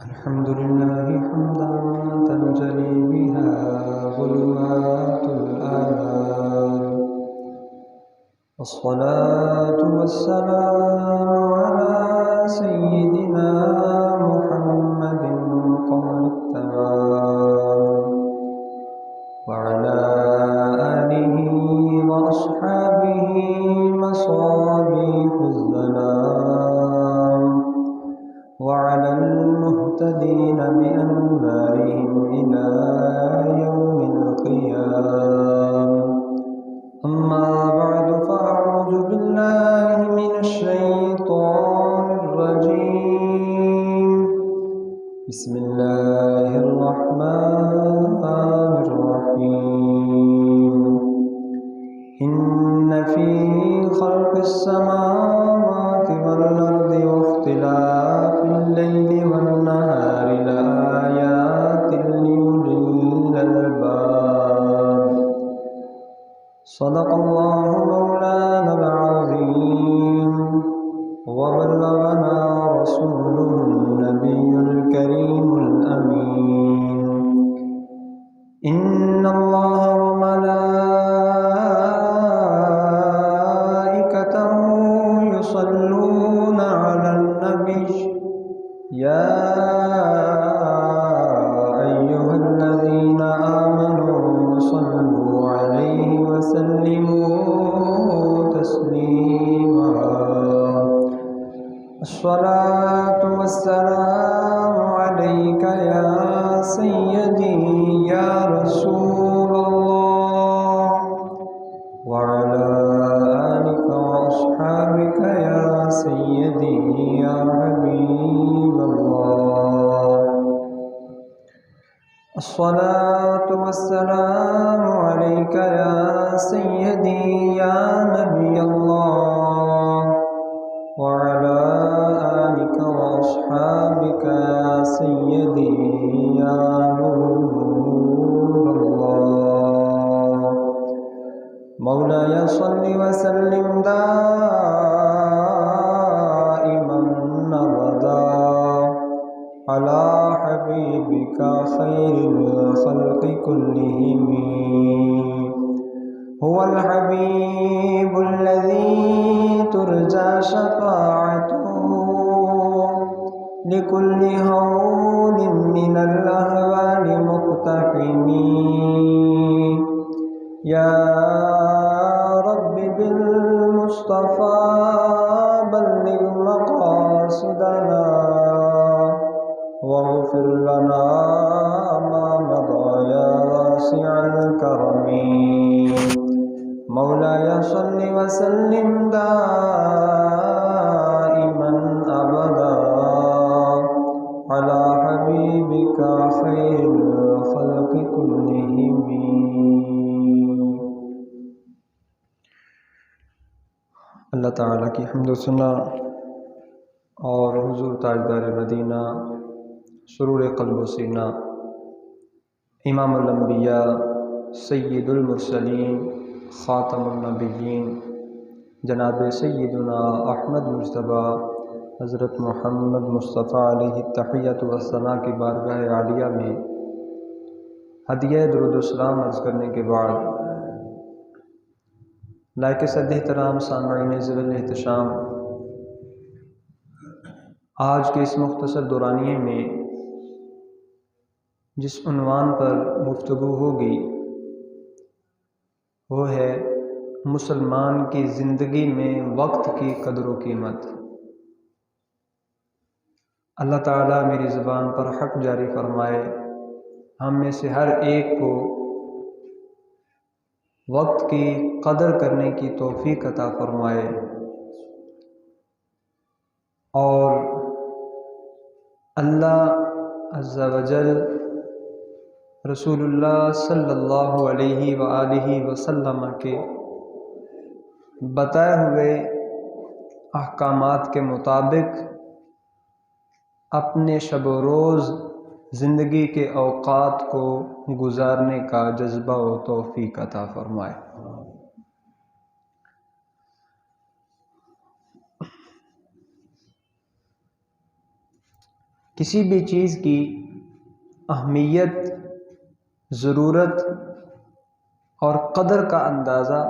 الحمد لله حمدا تنجلي بها ظلمات الآلام، والصلاة والسلام على سيدنا محمد قول التمام، وعلى آله وأصحابه مصابيح الظلام، وعلى المهتدين بأنوارهم إلى يوم القيام. أما بعد، فأعوذ بالله من الشيطان الرجيم. بسم الله الرحمن الرحيم. إن في خلق السماوات والأرض واختلاف الليل والنهار لآيات لأولي الألباب. صدق الله مولانا العظيم، وبلغنا رسوله النبي الكريم الأمين. إن الله وملائكته يصلون على النبي، يا أيها الذين آمنوا صلوا عليه وسلموا تسليما. الصلاة والسلام عليك يا سيدي يا رسول الله، وعلى آلك وأصحابك يا سيدي يا حبيب الله. الصلاة والسلام عليك يا سيدي يا نبي الله، وعلى آلك وأصحابك يا سيدي يا نور الله. مولاي صل وسلم دائما أبدا على حبيبك خير الخلق كلهم. هو الحبيب الذي ترجى شفاعته لكل هول من الأهوال مقتحم. يا رب بالمصطفى بلغ مقاصدنا، واغفر لنا ما مضى يا واسع الكرم. مولاي صل وسلم دائما أبدا على حبيبك خير الخلق كلهم. اللہ تعالیٰ کی حمد و ثنا اور حضور تاجدار مدینہ سرور قلب و سینہ امام الانبیاء سید المرسلین خاتم النبیین جناب سیدنا احمد مجتبیٰ حضرت محمد مصطفیٰ علیہ التحیۃ والثناء کی بارگاہ عالیہ میں ہدیہ درود و سلام عرض کرنے کے بعد، لائق صد احترام سامعین ذوی الاحتشام، آج کے اس مختصر دورانیے میں جس عنوان پر گفتگو ہوگی وہ ہے مسلمان کی زندگی میں وقت کی قدر و قیمت۔ اللہ تعالیٰ میری زبان پر حق جاری فرمائے، ہم میں سے ہر ایک کو وقت کی قدر کرنے کی توفیق عطا فرمائے، اور اللہ عز و جل رسول اللہ صلی اللہ علیہ وآلہ وسلم کے بتائے ہوئے احکامات کے مطابق اپنے شب و روز زندگی کے اوقات کو گزارنے کا جذبہ و توفیق عطا فرمائے۔ کسی بھی چیز کی اہمیت، ضرورت اور قدر کا اندازہ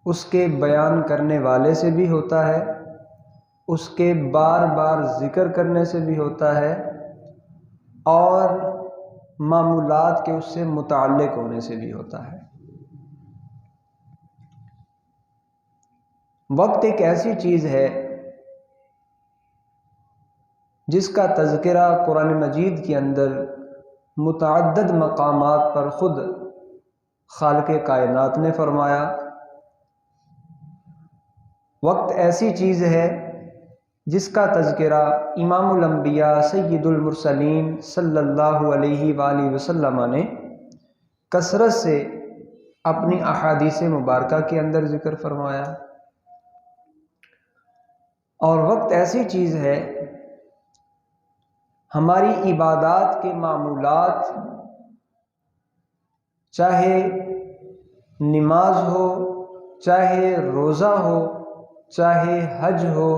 اس کے بیان کرنے والے سے بھی ہوتا ہے، اس کے بار بار ذکر کرنے سے بھی ہوتا ہے، اور معمولات کے اس سے متعلق ہونے سے بھی ہوتا ہے۔ وقت ایک ایسی چیز ہے جس کا تذکرہ قرآن مجید کے اندر متعدد مقامات پر خود خالق کائنات نے فرمایا۔ وقت ایسی چیز ہے جس کا تذکرہ امام الانبیاء سید المرسلین صلی اللہ علیہ وآلہ وسلم نے کثرت سے اپنی احادیث مبارکہ کے اندر ذکر فرمایا۔ اور وقت ایسی چیز ہے، ہماری عبادات کے معمولات، چاہے نماز ہو، چاہے روزہ ہو، چاہے حج ہو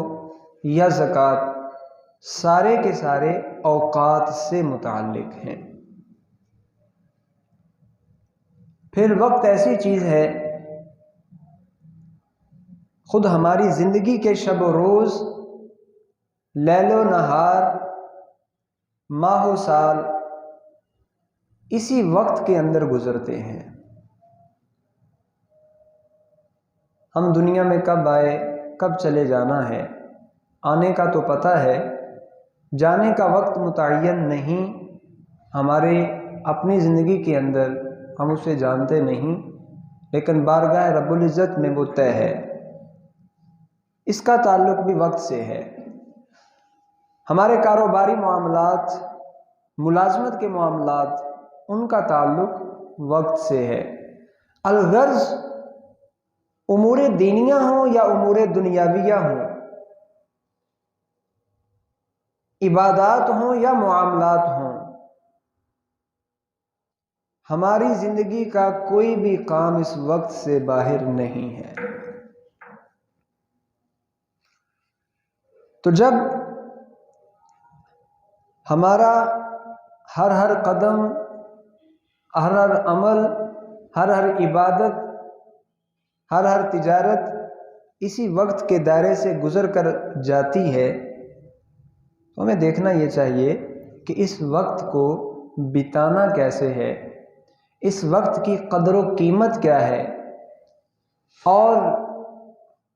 یا زکوٰۃ، سارے کے سارے اوقات سے متعلق ہیں۔ پھر وقت ایسی چیز ہے، خود ہماری زندگی کے شب و روز، لیل و نہار، ماہ و سال اسی وقت کے اندر گزرتے ہیں۔ ہم دنیا میں کب آئے، کب چلے جانا ہے، آنے کا تو پتہ ہے، جانے کا وقت متعین نہیں۔ ہمارے اپنی زندگی کے اندر ہم اسے جانتے نہیں، لیکن بارگاہ رب العزت میں وہ طے ہے۔ اس کا تعلق بھی وقت سے ہے۔ ہمارے کاروباری معاملات، ملازمت کے معاملات، ان کا تعلق وقت سے ہے۔ الغرض امور دینیہ ہوں یا امور دنیاویہ ہوں، عبادات ہوں یا معاملات ہوں، ہماری زندگی کا کوئی بھی کام اس وقت سے باہر نہیں ہے۔ تو جب ہمارا ہر قدم، ہر عمل، ہر عبادت، ہر تجارت اسی وقت کے دائرے سے گزر کر جاتی ہے، تو ہمیں دیکھنا یہ چاہیے کہ اس وقت کو بتانا کیسے ہے، اس وقت کی قدر و قیمت کیا ہے، اور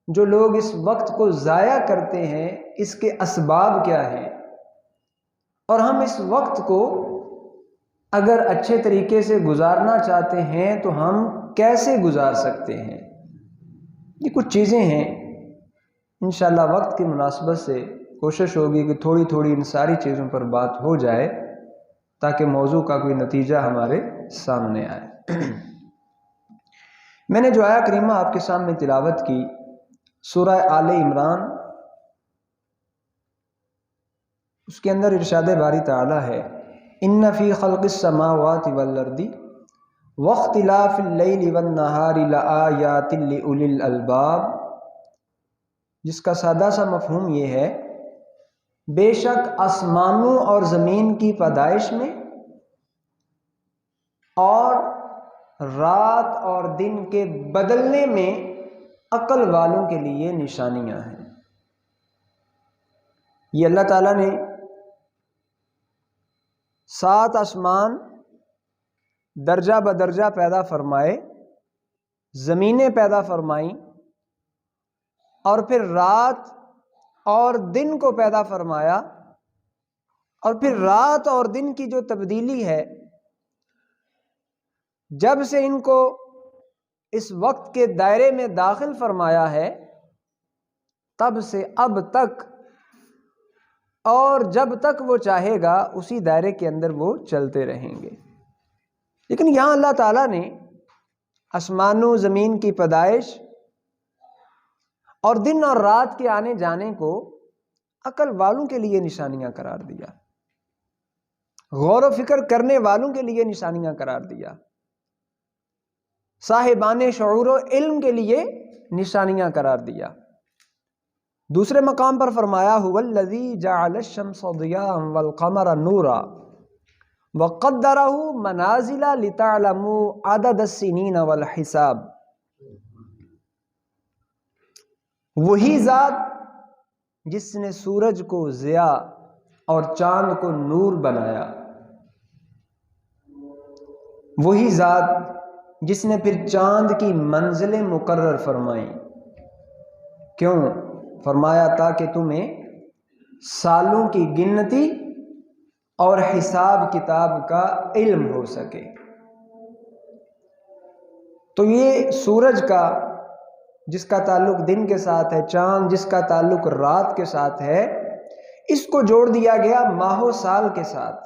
جو لوگ اس وقت کو ضائع کرتے ہیں اس کے اسباب کیا ہیں، اور ہم اس وقت کو اگر اچھے طریقے سے گزارنا چاہتے ہیں تو ہم کیسے گزار سکتے ہیں۔ یہ کچھ چیزیں ہیں، انشاءاللہ وقت کی مناسبت سے کوشش ہوگی کہ تھوڑی تھوڑی ان ساری چیزوں پر بات ہو جائے تاکہ موضوع کا کوئی نتیجہ ہمارے سامنے آئے۔ میں نے جو آیہ کریمہ آپ کے سامنے تلاوت کی، سورہ آل عمران، اس کے اندر ارشاد باری تعالیٰ ہے، ان فی خلق السماوات والارض واختلاف اللیل والنہار لآیات لأولی الالباب، جس کا سادہ سا مفہوم یہ ہے، بے شک آسمانوں اور زمین کی پیدائش میں اور رات اور دن کے بدلنے میں عقل والوں کے لیے نشانیاں ہیں۔ یہ اللہ تعالیٰ نے 7 آسمان درجہ بدرجہ پیدا فرمائے، زمینیں پیدا فرمائیں، اور پھر رات اور دن کو پیدا فرمایا، اور پھر رات اور دن کی جو تبدیلی ہے، جب سے ان کو اس وقت کے دائرے میں داخل فرمایا ہے، تب سے اب تک، اور جب تک وہ چاہے گا اسی دائرے کے اندر وہ چلتے رہیں گے۔ لیکن یہاں اللہ تعالیٰ نے آسمان و زمین کی پیدائش اور دن اور رات کے آنے جانے کو عقل والوں کے لیے نشانیاں قرار دیا۔ غور و فکر کرنے والوں کے لیے نشانیاں قرار دیا، صاحبان شعور و علم کے لیے نشانیاں قرار دیا۔ دوسرے مقام پر فرمایا هو الذی جعل الشمس ضیاء والقمر نورا وقدره منازل لتعلموا عدد السنین والحساب۔ وہی ذات جس نے سورج کو ضیاء اور چاند کو نور بنایا، وہی ذات جس نے پھر چاند کی منزلیں مقرر فرمائیں۔ کیوں؟ فرمایا تاکہ تمہیں سالوں کی گنتی اور حساب کتاب کا علم ہو سکے۔ تو یہ سورج کا جس کا تعلق دن کے ساتھ ہے، چاند جس کا تعلق رات کے ساتھ ہے، اس کو جوڑ دیا گیا ماہ و سال کے ساتھ۔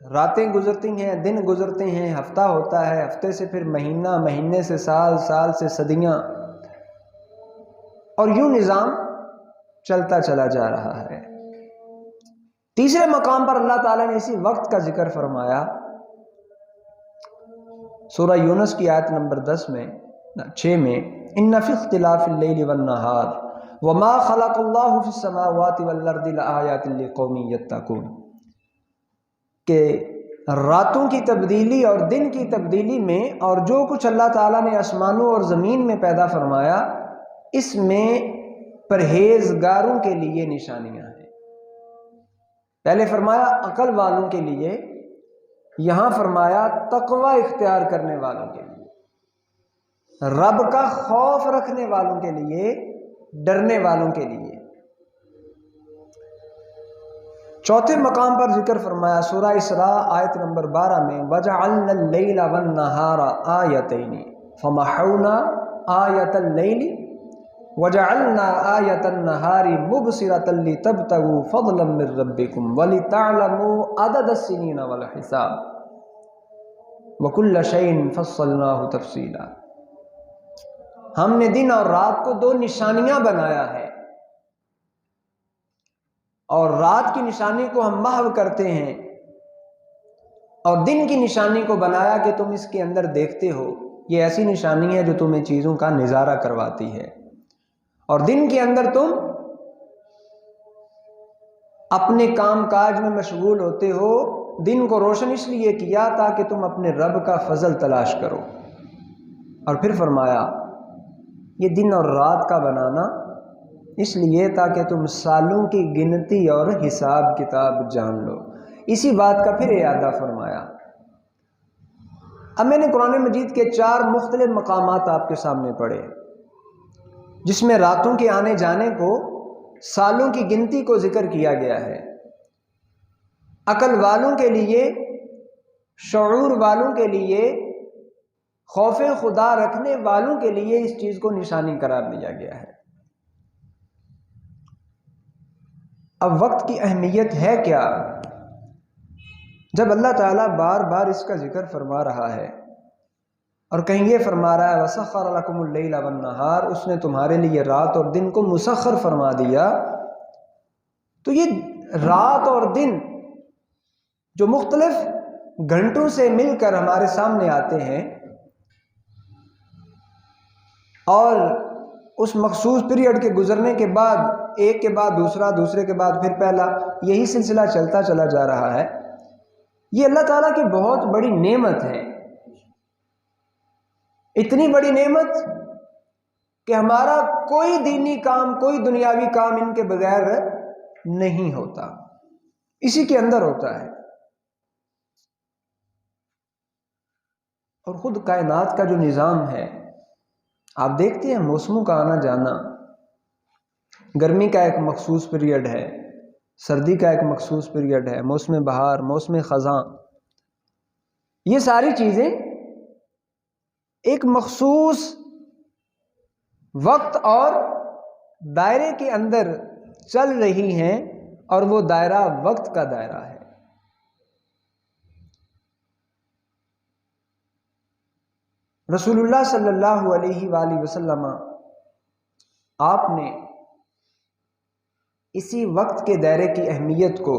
راتیں گزرتی ہیں، دن گزرتے ہیں، ہفتہ ہوتا ہے، ہفتے سے پھر مہینہ، مہینے سے سال، سال سے صدیاں، اور یوں نظام چلتا چلا جا رہا ہے۔ تیسرے مقام پر اللہ تعالیٰ نے اسی وقت کا ذکر فرمایا، سورہ یونس کی آیت نمبر 6 میں ان فی اختلاف اللیل والنہار وما خلق اللہ فی السماوات والارض لآیات لقوم یتقون، کہ راتوں کی تبدیلی اور دن کی تبدیلی میں اور جو کچھ اللہ تعالیٰ نے آسمانوں اور زمین میں پیدا فرمایا، اس میں پرہیزگاروں کے لیے نشانیاں ہیں۔ پہلے فرمایا عقل والوں کے لیے، یہاں فرمایا تقوی اختیار کرنے والوں کے لیے، رب کا خوف رکھنے والوں کے لیے، ڈرنے والوں کے لیے۔ چوتھے مقام پر ذکر فرمایا سورہ اسراء آیت نمبر 12 میں وَجَعَلْنَا اللَّيْلَ وَالنَّهَارَ آیَتَيْنِ فَمَحَوْنَا آیَةَ اللَّيْلِ وَجَعَلْنَا آیَةَ النَّهَارِ مُبْصِرَةً لِتَبْتَغُوا فَضْلًا مِّن رَّبِّكُمْ وَلِتَعْلَمُوا عَدَدَ السِّنِينَ وَالْحِسَابَ وَكُلَّ شَيْءٍ فَصَّلْنَاهُ تَفْصِيلًا۔ ہم نے دن اور رات کو دو نشانیاں بنایا ہے، اور رات کی نشانی کو ہم محو کرتے ہیں، اور دن کی نشانی کو بنایا کہ تم اس کے اندر دیکھتے ہو۔ یہ ایسی نشانی ہے جو تمہیں چیزوں کا نظارہ کرواتی ہے، اور دن کے اندر تم اپنے کام کاج میں مشغول ہوتے ہو۔ دن کو روشن اس لیے کیا تاکہ تم اپنے رب کا فضل تلاش کرو۔ اور پھر فرمایا یہ دن اور رات کا بنانا اس لیے تاکہ تم سالوں کی گنتی اور حساب کتاب جان لو۔ اسی بات کا پھر اعادہ فرمایا۔ اب میں نے قرآن مجید کے 4 مختلف مقامات آپ کے سامنے پڑھے، جس میں راتوں کے آنے جانے کو، سالوں کی گنتی کو ذکر کیا گیا ہے۔ عقل والوں کے لیے، شعور والوں کے لیے، خوف خدا رکھنے والوں کے لیے اس چیز کو نشانی قرار دیا گیا ہے۔ اب وقت کی اہمیت ہے کیا؟ جب اللہ تعالیٰ بار بار اس کا ذکر فرما رہا ہے، اور کہیں یہ فرما رہا ہے وَسَخَّرَ لَكُمُ اللَّيْلَ وَالنَّهَارَ، اس نے تمہارے لیے رات اور دن کو مسخر فرما دیا، تو یہ رات اور دن جو مختلف گھنٹوں سے مل کر ہمارے سامنے آتے ہیں، اور اس مخصوص پیریڈ کے گزرنے کے بعد ایک کے بعد دوسرا، دوسرے کے بعد پھر پہلا، یہی سلسلہ چلتا چلا جا رہا ہے، یہ اللہ تعالیٰ کی بہت بڑی نعمت ہے۔ اتنی بڑی نعمت کہ ہمارا کوئی دینی کام، کوئی دنیاوی کام ان کے بغیر نہیں ہوتا، اسی کے اندر ہوتا ہے۔ اور خود کائنات کا جو نظام ہے، آپ دیکھتے ہیں موسموں کا آنا جانا، گرمی کا ایک مخصوص پیریڈ ہے، سردی کا ایک مخصوص پیریڈ ہے، موسم بہار، موسم خزاں، یہ ساری چیزیں ایک مخصوص وقت اور دائرے کے اندر چل رہی ہیں، اور وہ دائرہ وقت کا دائرہ ہے۔ رسول اللہ صلی اللہ علیہ وآلہ وسلم آپ نے اسی وقت کے دائرے کی اہمیت کو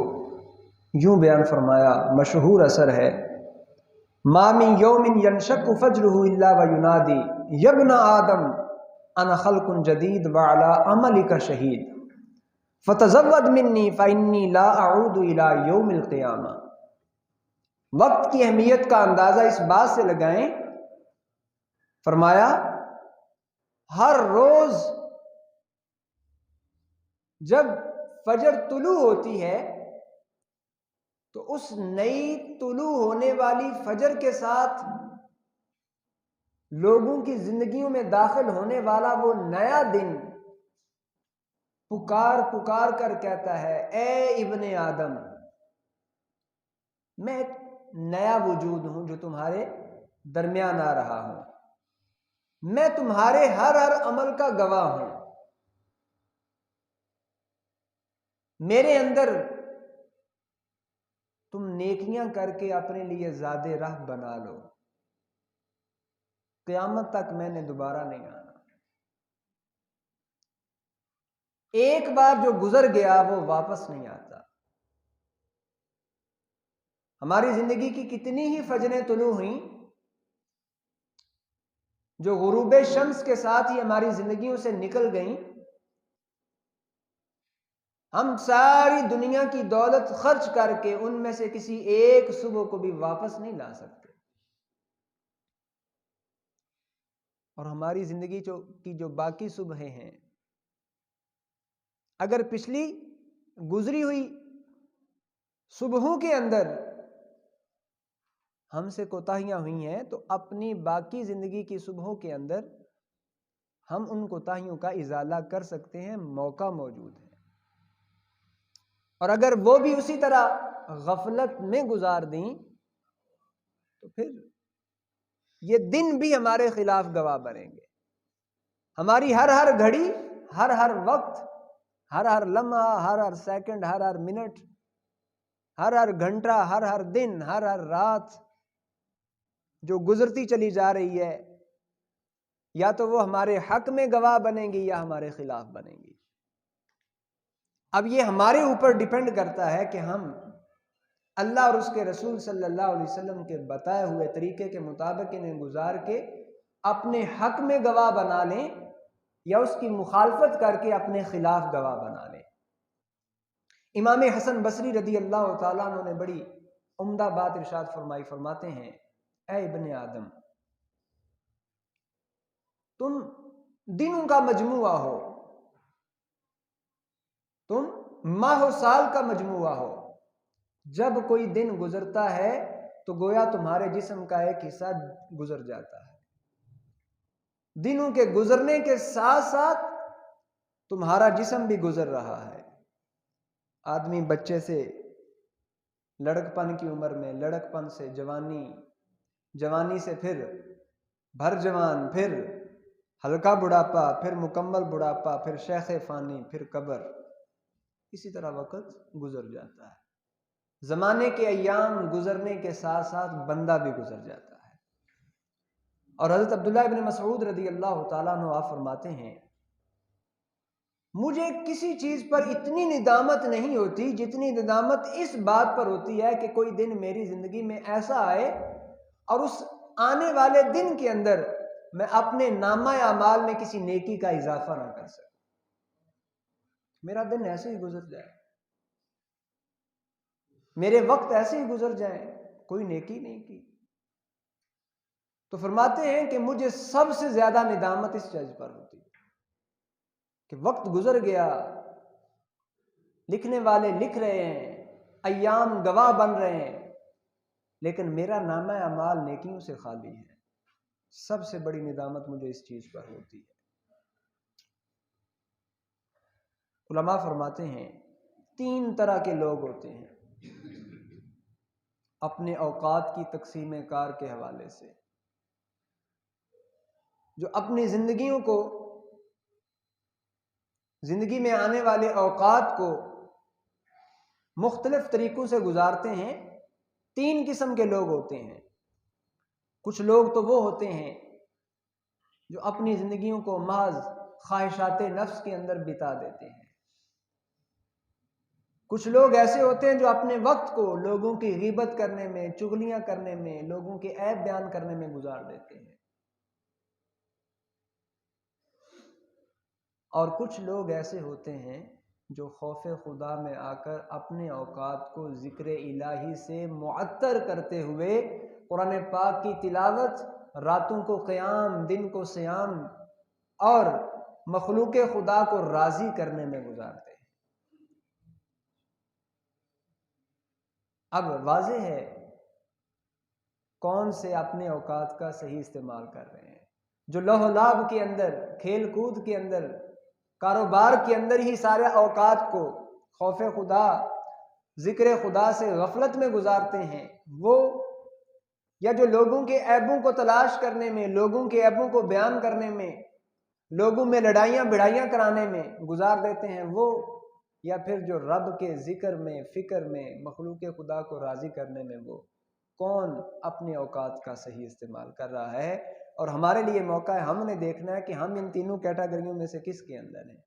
یوں بیان فرمایا، مشہور اثر ہے، ما من یوم ینشق فجرہ الا وینادی یا ابن آدم انا خلق جدید وعلی عملک شہید فتزود منی فانی لا اعود الی یوم القیامہ۔ وقت کی اہمیت کا اندازہ اس بات سے لگائیں، فرمایا ہر روز جب فجر طلوع ہوتی ہے تو اس نئی طلوع ہونے والی فجر کے ساتھ لوگوں کی زندگیوں میں داخل ہونے والا وہ نیا دن پکار پکار کر کہتا ہے، اے ابن آدم، میں ایک نیا وجود ہوں جو تمہارے درمیان آ رہا ہوں، میں تمہارے ہر عمل کا گواہ ہوں، میرے اندر تم نیکیاں کر کے اپنے لیے زاد راہ بنا لو، قیامت تک میں نے دوبارہ نہیں آنا۔ ایک بار جو گزر گیا وہ واپس نہیں آتا۔ ہماری زندگی کی کتنی ہی فجریں طلوع ہوئیں جو غروب شمس کے ساتھ ہی ہماری زندگیوں سے نکل گئیں، ہم ساری دنیا کی دولت خرچ کر کے ان میں سے کسی ایک صبح کو بھی واپس نہیں لا سکتے، اور ہماری زندگی کی جو باقی صبحیں ہیں، اگر پچھلی گزری ہوئی صبحوں کے اندر ہم سے کوتاہیاں ہوئی ہیں تو اپنی باقی زندگی کی صبحوں کے اندر ہم ان کوتاہیوں کا ازالہ کر سکتے ہیں، موقع موجود ہے۔ اور اگر وہ بھی اسی طرح غفلت میں گزار دیں تو پھر یہ دن بھی ہمارے خلاف گواہ بنیں گے۔ ہماری ہر گھڑی، ہر وقت، ہر لمحہ، ہر سیکنڈ، ہر منٹ، ہر گھنٹہ، ہر دن، ہر رات جو گزرتی چلی جا رہی ہے، یا تو وہ ہمارے حق میں گواہ بنیں گی یا ہمارے خلاف بنیں گی۔ اب یہ ہمارے اوپر ڈیپینڈ کرتا ہے کہ ہم اللہ اور اس کے رسول صلی اللہ علیہ وسلم کے بتائے ہوئے طریقے کے مطابق انہیں گزار کے اپنے حق میں گواہ بنا لیں یا اس کی مخالفت کر کے اپنے خلاف گواہ بنا لیں۔ امام حسن بصری رضی اللہ تعالیٰ عنہ نے بڑی عمدہ بات ارشاد فرمائی، فرماتے ہیں، اے ابن آدم، تم دنوں کا مجموعہ ہو، تم ماہ و سال کا مجموعہ ہو، جب کوئی دن گزرتا ہے تو گویا تمہارے جسم کا ایک حصہ گزر جاتا ہے، دنوں کے گزرنے کے ساتھ ساتھ تمہارا جسم بھی گزر رہا ہے۔ آدمی بچے سے لڑک پن کی عمر میں، لڑک پن سے جوانی، جوانی سے پھر بھر جوان، پھر ہلکا بڑھاپا، پھر مکمل بڑھاپا، پھر شیخ فانی، پھر قبر، اسی طرح وقت گزر جاتا ہے۔ زمانے کے ایام گزرنے کے ساتھ ساتھ بندہ بھی گزر جاتا ہے۔ اور حضرت عبداللہ ابن مسعود رضی اللہ تعالیٰ عنہ آپ فرماتے ہیں، مجھے کسی چیز پر اتنی ندامت نہیں ہوتی جتنی ندامت اس بات پر ہوتی ہے کہ کوئی دن میری زندگی میں ایسا آئے اور اس آنے والے دن کے اندر میں اپنے نامہ اعمال میں کسی نیکی کا اضافہ نہ کر سکوں، میرا دن ایسے ہی گزر جائے، میرے وقت ایسے ہی گزر جائیں، کوئی نیکی نہیں کی۔ تو فرماتے ہیں کہ مجھے سب سے زیادہ ندامت اس چیز پر ہوتی ہے کہ وقت گزر گیا، لکھنے والے لکھ رہے ہیں، ایام گواہ بن رہے ہیں، لیکن میرا نامہ اعمال نیکیوں سے خالی ہے۔ سب سے بڑی ندامت مجھے اس چیز پر ہوتی ہے۔ علماء فرماتے ہیں 3 طرح کے لوگ ہوتے ہیں اپنے اوقات کی تقسیم کار کے حوالے سے، جو اپنی زندگیوں کو، زندگی میں آنے والے اوقات کو مختلف طریقوں سے گزارتے ہیں۔ 3 قسم کے لوگ ہوتے ہیں۔ کچھ لوگ تو وہ ہوتے ہیں جو اپنی زندگیوں کو محض خواہشات نفس کے اندر بتا دیتے ہیں، کچھ لوگ ایسے ہوتے ہیں جو اپنے وقت کو لوگوں کی غیبت کرنے میں، چغلیاں کرنے میں، لوگوں کے عیب بیان کرنے میں گزار دیتے ہیں، اور کچھ لوگ ایسے ہوتے ہیں جو خوف خدا میں آ کر اپنے اوقات کو ذکر الہی سے معطر کرتے ہوئے قرآن پاک کی تلاوت، راتوں کو قیام، دن کو صیام اور مخلوق خدا کو راضی کرنے میں گزارتے ہیں۔ اب واضح ہے کون سے اپنے اوقات کا صحیح استعمال کر رہے ہیں، جو لہو لعب کے اندر، کھیل کود کے اندر، کاروبار کے اندر ہی سارے اوقات کو خوف خدا، ذکر خدا سے غفلت میں گزارتے ہیں، وہ یا جو لوگوں کے عیبوں کو تلاش کرنے میں، لوگوں کے عیبوں کو بیان کرنے میں، لوگوں میں لڑائیاں بڑھائیاں کرانے میں گزار دیتے ہیں، وہ یا پھر جو رب کے ذکر میں، فکر میں، مخلوق خدا کو راضی کرنے میں، وہ کون اپنے اوقات کا صحیح استعمال کر رہا ہے؟ اور ہمارے لیے موقع ہے، ہم نے دیکھنا ہے کہ ہم ان تینوں کیٹیگریوں میں سے کس کے اندر ہیں،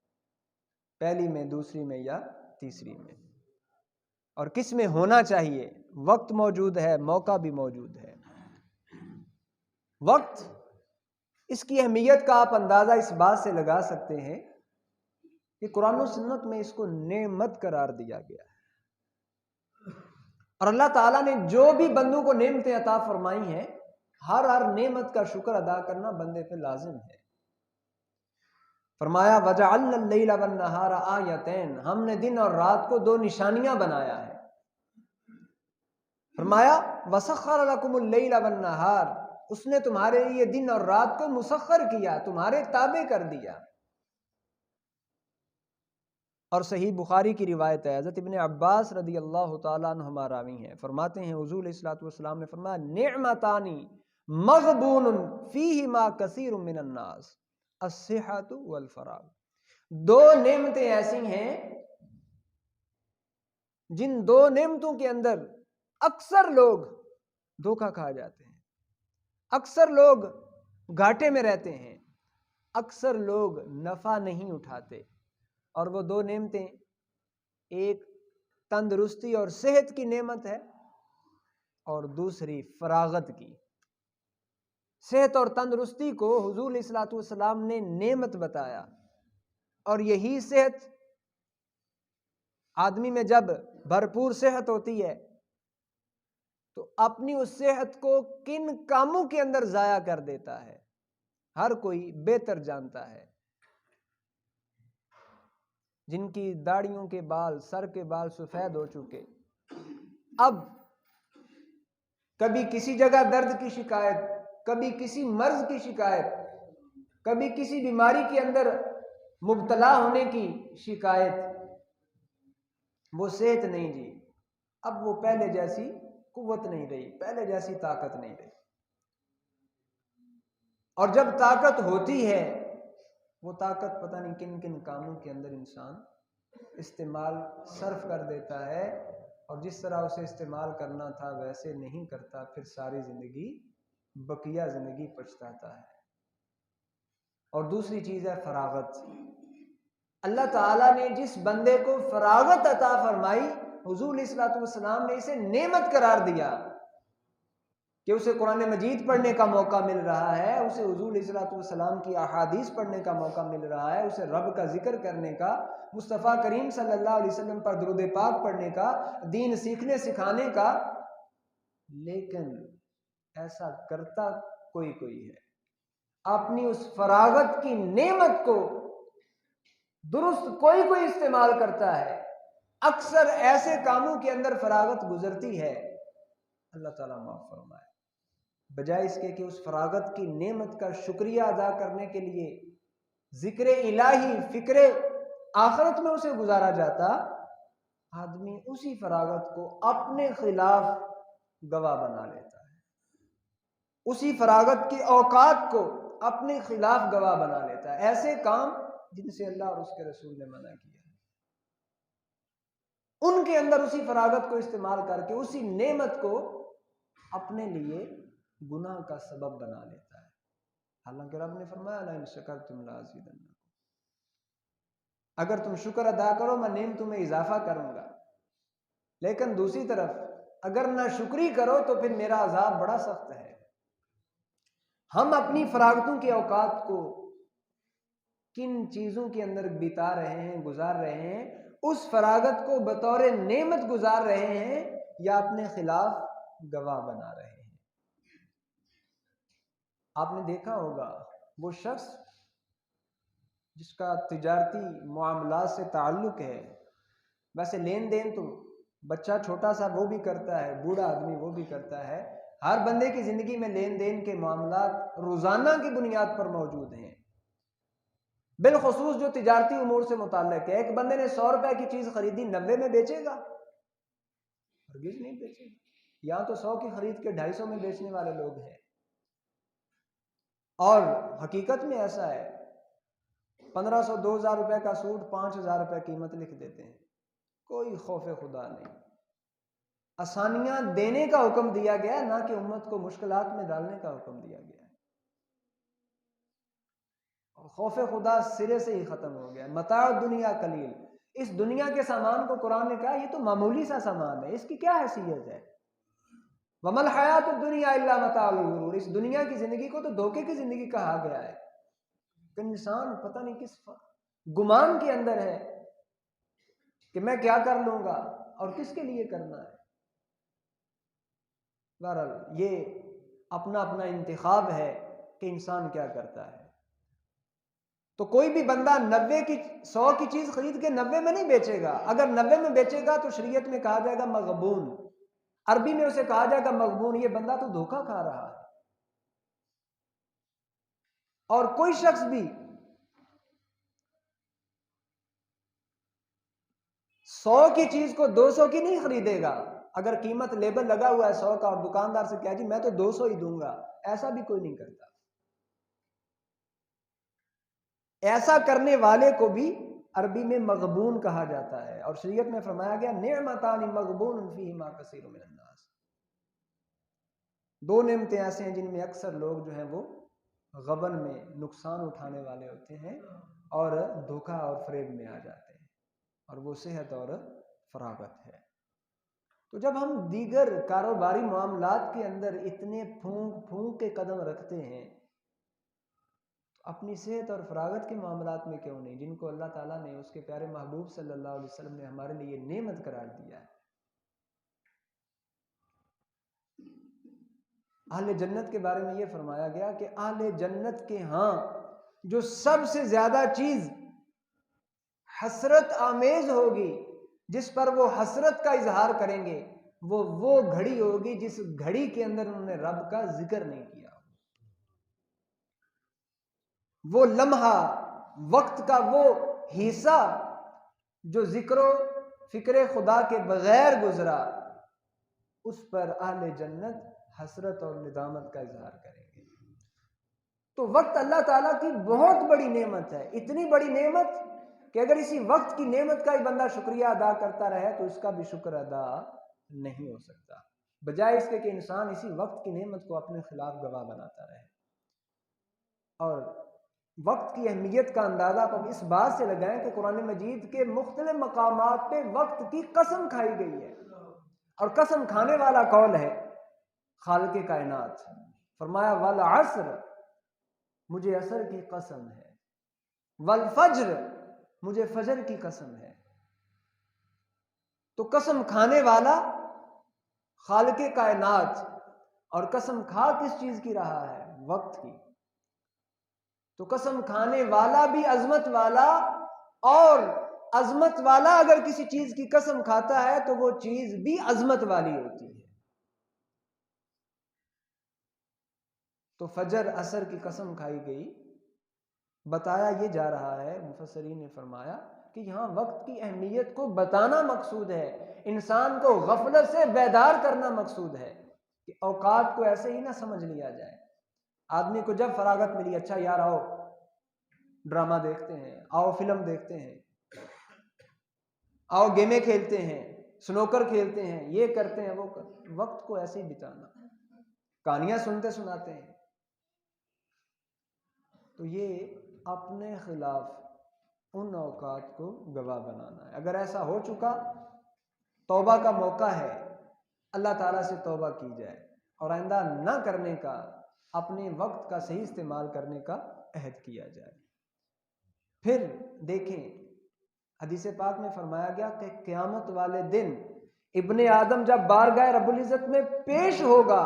پہلی میں، دوسری میں یا تیسری میں، اور کس میں ہونا چاہیے۔ وقت موجود ہے، موقع بھی موجود ہے۔ وقت، اس کی اہمیت کا آپ اندازہ اس بات سے لگا سکتے ہیں کہ قرآن و سنت میں اس کو نعمت قرار دیا گیا ہے، اور اللہ تعالیٰ نے جو بھی بندوں کو نعمتیں عطا فرمائی ہیں، ہر نعمت کا شکر ادا کرنا بندے پہ لازم ہے۔ فرمایا وَجَعَلْنَا اللَّيْلَ وَالنَّهَارَ آیَتَيْنِ، ہم نے دن اور رات کو دو نشانیاں بنایا ہے۔ فرمایا وَسَخَّرَ لَكُمُ اللَّيْلَ وَالنَّهَارَ، اس نے تمہارے لیے دن اور رات کو مسخر کیا، تمہارے تابع کر دیا۔ اور صحیح بخاری کی روایت ہے، حضرت ابن عباس رضی اللہ تعالیٰ عنہما راوی ہیں، فرماتے ہیں حضور علیہ الصلوۃ والسلام نے فرمایا نعمتان مغبون فیہما کثیر من الناس الصحۃ والفراغ، دو نعمتیں ایسی ہیں جن دو نعمتوں کے اندر اکثر لوگ دھوکہ کھا جاتے ہیں، اکثر لوگ گھاٹے میں رہتے ہیں، اکثر لوگ نفع نہیں اٹھاتے، اور وہ دو نعمتیں، ایک تندرستی اور صحت کی نعمت ہے، اور دوسری فراغت کی۔ صحت اور تندرستی کو حضور علیہ الصلوۃ والسلام نے نعمت بتایا، اور یہی صحت، آدمی میں جب بھرپور صحت ہوتی ہے تو اپنی اس صحت کو کن کاموں کے اندر ضائع کر دیتا ہے، ہر کوئی بہتر جانتا ہے۔ جن کی داڑھیوں کے بال، سر کے بال سفید ہو چکے، اب کبھی کسی جگہ درد کی شکایت، کبھی کسی مرض کی شکایت، کبھی کسی بیماری کے اندر مبتلا ہونے کی شکایت، وہ صحت نہیں جی، اب وہ پہلے جیسی قوت نہیں رہی، پہلے جیسی طاقت نہیں رہی، اور جب طاقت ہوتی ہے وہ طاقت پتہ نہیں کن کن کاموں کے اندر انسان استعمال صرف کر دیتا ہے، اور جس طرح اسے استعمال کرنا تھا ویسے نہیں کرتا، پھر ساری زندگی، بقیہ زندگی پچھتاتا ہے۔ اور دوسری چیز ہے فراغت۔ اللہ تعالیٰ نے جس بندے کو فراغت عطا فرمائی، حضور علیہ الصلوۃ والسلام نے اسے نعمت قرار دیا کہ اسے قرآن مجید پڑھنے کا موقع مل رہا ہے، اسے حضور علیہ الصلوۃ والسلام کی احادیث پڑھنے کا موقع مل رہا ہے، اسے رب کا ذکر کرنے کا، مصطفیٰ کریم صلی اللہ علیہ وسلم پر درود پاک پڑھنے کا، دین سیکھنے سکھانے کا، لیکن ایسا کرتا کوئی ہے، اپنی اس فراغت کی نعمت کو درست کوئی استعمال کرتا ہے، اکثر ایسے کاموں کے اندر فراغت گزرتی ہے، اللہ تعالیٰ معاف فرمائے، بجائے اس کے کہ اس فراغت کی نعمت کا شکریہ ادا کرنے کے لیے ذکر الہی، فکر آخرت میں اسے گزارا جاتا، آدمی اسی فراغت کو اپنے خلاف گواہ بنا لیتا ہے، اسی فراغت کی اوقات کو اپنے خلاف گواہ بنا لیتا ہے، ایسے کام جن سے اللہ اور اس کے رسول نے منع کیا ہے، ان کے اندر اسی فراغت کو استعمال کر کے اسی نعمت کو اپنے لیے گناہ کا سبب بنا لیتا ہے، حالانکہ رب نے فرمایا لَئِن شَكَرْتُمْ لَأَزِيدَنَّكُمْ، اگر تم شکر ادا کرو میں نعمتوں میں اضافہ کروں گا۔ لیکن دوسری طرف اگر نہ شکری کرو تو پھر میرا عذاب بڑا سخت ہے۔ ہم اپنی فراغتوں کے اوقات کو کن چیزوں کے اندر بتا رہے ہیں، گزار رہے ہیں، اس فراغت کو بطور نعمت گزار رہے ہیں یا اپنے خلاف گواہ بنا رہے ہیں۔ آپ نے دیکھا ہوگا وہ شخص جس کا تجارتی معاملات سے تعلق ہے، ویسے لین دین تو بچہ چھوٹا سا وہ بھی کرتا ہے، بوڑھا آدمی وہ بھی کرتا ہے، ہر بندے کی زندگی میں لین دین کے معاملات روزانہ کی بنیاد پر موجود ہیں، بالخصوص جو تجارتی امور سے متعلق ہے۔ ایک بندے نے 100 روپے کی چیز خریدی، 90 میں بیچے گا؟ ہرگز نہیں بیچے گا۔ یہاں تو 100 کی خرید کے 250 میں بیچنے والے لوگ ہیں، اور حقیقت میں ایسا ہے 1500 2000 روپے کا سوٹ 5000 روپے قیمت لکھ دیتے ہیں، کوئی خوف خدا نہیں۔ آسانیاں دینے کا حکم دیا گیا، نہ کہ امت کو مشکلات میں ڈالنے کا حکم دیا گیا، اور خوف خدا سرے سے ہی ختم ہو گیا۔ متاع دنیا قلیل، اس دنیا کے سامان کو قرآن نے کہا یہ تو معمولی سا سامان ہے، اس کی کیا حیثیت ہے؟ وَمَا الْحَيَاةُ الدُّنْيَا إِلَّا مَتَاعُ الْغُرُورِ، اس دنیا کی زندگی کو تو دھوکے کی زندگی کہا گیا ہے۔ کہ انسان پتہ نہیں کس گمان کے اندر ہے کہ میں کیا کر لوں گا اور کس کے لیے کرنا ہے۔ بہرحال یہ اپنا اپنا انتخاب ہے کہ انسان کیا کرتا ہے۔ تو کوئی بھی بندہ 100 کی چیز خرید کے 90 میں نہیں بیچے گا۔ اگر 90 میں بیچے گا تو شریعت میں کہا جائے گا مغبون، عربی میں اسے کہا جائے گا مغبون، یہ بندہ تو دھوکہ کھا رہا ہے۔ اور کوئی شخص بھی 100 کی چیز کو 200 کی نہیں خریدے گا۔ اگر قیمت لیبل لگا ہوا ہے 100 کا اور دکاندار سے کہا جی میں تو 200 ہی دوں گا، ایسا بھی کوئی نہیں کرتا۔ ایسا کرنے والے کو بھی عربی میں مغبون کہا جاتا ہے، اور شریعت میں فرمایا گیا نعمتان مغبون فیہما کثیر من الناس، 2 نعمتیں ایسے ہیں جن میں اکثر لوگ جو ہیں وہ غبن میں نقصان اٹھانے والے ہوتے ہیں اور دھوکہ اور فریب میں آ جاتے ہیں، اور وہ صحت اور فراغت ہے۔ تو جب ہم دیگر کاروباری معاملات کے اندر اتنے پھونک پھونک کے قدم رکھتے ہیں، اپنی صحت اور فراغت کے معاملات میں کیوں نہیں، جن کو اللہ تعالیٰ نے اس کے پیارے محبوب صلی اللہ علیہ وسلم نے ہمارے لیے نعمت قرار دیا ہے۔ اہل جنت کے بارے میں یہ فرمایا گیا کہ اہل جنت کے ہاں جو سب سے زیادہ چیز حسرت آمیز ہوگی، جس پر وہ حسرت کا اظہار کریں گے، وہ گھڑی ہوگی جس گھڑی کے اندر انہوں نے رب کا ذکر نہیں کیا، وہ لمحہ وقت کا وہ حصہ جو ذکر و فکر خدا کے بغیر گزرا، اس پر اہل جنت حسرت اور ندامت کا اظہار کریں گے۔ تو وقت اللہ تعالیٰ کی بہت بڑی نعمت ہے، اتنی بڑی نعمت کہ اگر اسی وقت کی نعمت کا ہی بندہ شکریہ ادا کرتا رہے تو اس کا بھی شکر ادا نہیں ہو سکتا، بجائے اس کے کہ انسان اسی وقت کی نعمت کو اپنے خلاف گواہ بناتا رہے۔ اور وقت کی اہمیت کا اندازہ آپ اس بات سے لگائیں کہ قرآن مجید کے مختلف مقامات پہ وقت کی قسم کھائی گئی ہے، اور قسم کھانے والا کون ہے؟ خالق کائنات۔ فرمایا والعصر، مجھے عصر کی قسم ہے، والفجر، مجھے فجر کی قسم ہے۔ تو قسم کھانے والا خالق کائنات، اور قسم کھا کس چیز کی رہا ہے؟ وقت کی۔ تو قسم کھانے والا بھی عظمت والا، اور عظمت والا اگر کسی چیز کی قسم کھاتا ہے تو وہ چیز بھی عظمت والی ہوتی ہے۔ تو فجر عصر کی قسم کھائی گئی، بتایا یہ جا رہا ہے، مفسرین نے فرمایا کہ یہاں وقت کی اہمیت کو بتانا مقصود ہے، انسان کو غفلت سے بیدار کرنا مقصود ہے، کہ اوقات کو ایسے ہی نہ سمجھ لیا جائے۔ آدمی کو جب فراغت ملی، اچھا یار آؤ ڈرامہ دیکھتے ہیں، آؤ فلم دیکھتے ہیں، آؤ گیمیں کھیلتے ہیں، سنوکر کھیلتے ہیں، یہ کرتے ہیں وہ کرتے ہیں، وقت کو ایسے ہی بتانا، کہانیاں سنتے سناتے ہیں، تو یہ اپنے خلاف ان اوقات کو گواہ بنانا ہے۔ اگر ایسا ہو چکا توبہ کا موقع ہے، اللہ تعالیٰ سے توبہ کی جائے اور آئندہ نہ کرنے کا، اپنے وقت کا صحیح استعمال کرنے کا عہد کیا جائے۔ پھر دیکھیں حدیث پاک میں فرمایا گیا کہ قیامت والے دن ابن آدم جب بارگاہ رب العزت میں پیش ہوگا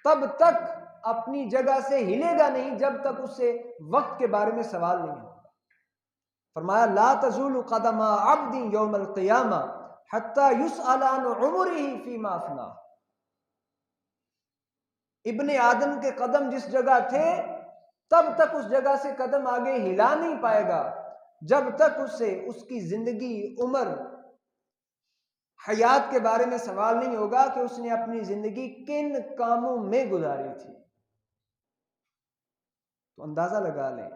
تب تک اپنی جگہ سے ہلے گا نہیں جب تک اس سے وقت کے بارے میں سوال نہیں ہوگا۔ فرمایا لا تزول قدم عبد یوم القیامہ حتی یسأل عن عمرہ فیما افناہ۔ ابن آدم کے قدم جس جگہ تھے تب تک اس جگہ سے قدم آگے ہلا نہیں پائے گا جب تک اس سے اس کی زندگی، عمر، حیات کے بارے میں سوال نہیں ہوگا کہ اس نے اپنی زندگی کن کاموں میں گزاری تھی۔ تو اندازہ لگا لیں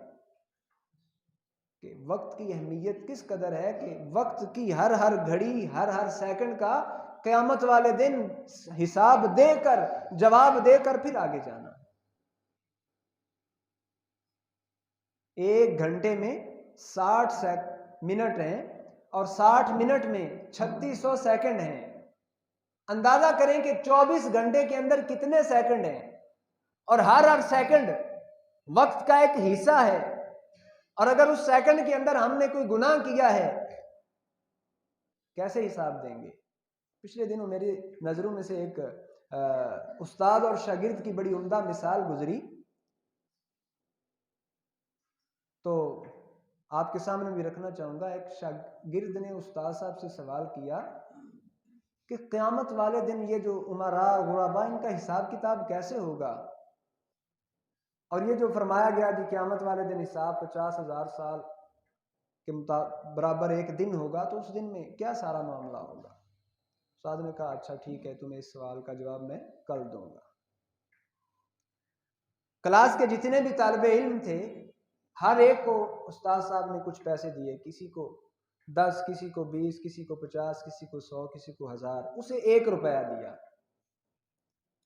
کہ وقت کی اہمیت کس قدر ہے کہ وقت کی ہر ہر گھڑی، ہر ہر سیکنڈ کا قیامت والے دن حساب دے کر، جواب دے کر پھر آگے جانا۔ ایک گھنٹے میں 60 منٹ ہیں اور 60 منٹ میں 3600 سیکنڈ ہیں۔ اندازہ کریں کہ 24 گھنٹے کے اندر کتنے سیکنڈ ہیں، اور ہر ہر سیکنڈ وقت کا ایک حصہ ہے، اور اگر اس سیکنڈ کے اندر ہم نے کوئی گناہ کیا ہے کیسے حساب دیں گے؟ پچھلے دنوں میری نظروں میں سے ایک استاد اور شاگرد کی بڑی عمدہ مثال گزری، تو آپ کے سامنے بھی رکھنا چاہوں گا۔ ایک شاگرد نے استاد صاحب سے سوال کیا کہ قیامت والے دن یہ جو امراء غرباء ان کا حساب کتاب کیسے ہوگا، اور یہ جو فرمایا گیا کہ قیامت والے دن حساب 50,000 سال کے برابر ایک دن ہوگا، تو اس دن میں کیا سارا معاملہ ہوگا؟ استاد نے کہا اچھا ٹھیک ہے، تمہیں اس سوال کا جواب میں کل دوں گا۔ کلاس کے جتنے بھی طالب علم تھے ہر ایک کو استاد صاحب نے کچھ پیسے دیے، کسی کو 10، کسی کو 20، کسی کو 50، کسی کو 100، کسی کو 1000، اسے 1 روپیہ دیا